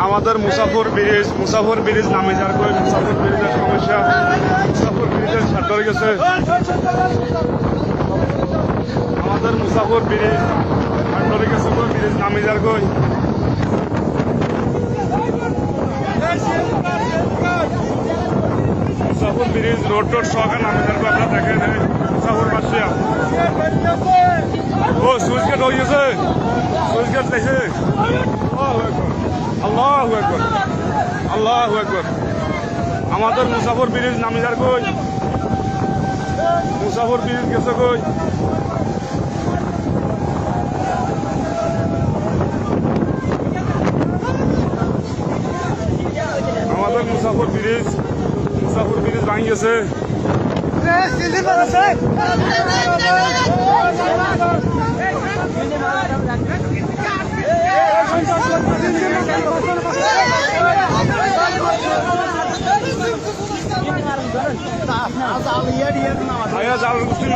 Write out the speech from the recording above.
আমাদের মুসাফর ব্রিজ নামে যার কই মুসাফর ব্রিজের সমস্যা, মুসাফর ব্রিজের ছাড় ধরে গেছে। আমাদের মুসাফর ব্রিজ ছাড় ধরে গেছে, ব্রিজ নামে যার কই মুসাফর ব্রিজ রোড সহকার নামে যার কই আপনারা দেখেন মুসাফর বাসিয়া। ও সুইচ গেট হয়ে গেছে, সুইচ গেট দেখে আল্লাহু আকবার, আল্লাহু আকবার। আমাদের মুসাফর ব্রিজ নামে যার কই, মুসাফর ব্রিজ গেছে কই। আমাদের মুসাফর ব্রিজ ভাঙি গেছে। জাল মুসলিম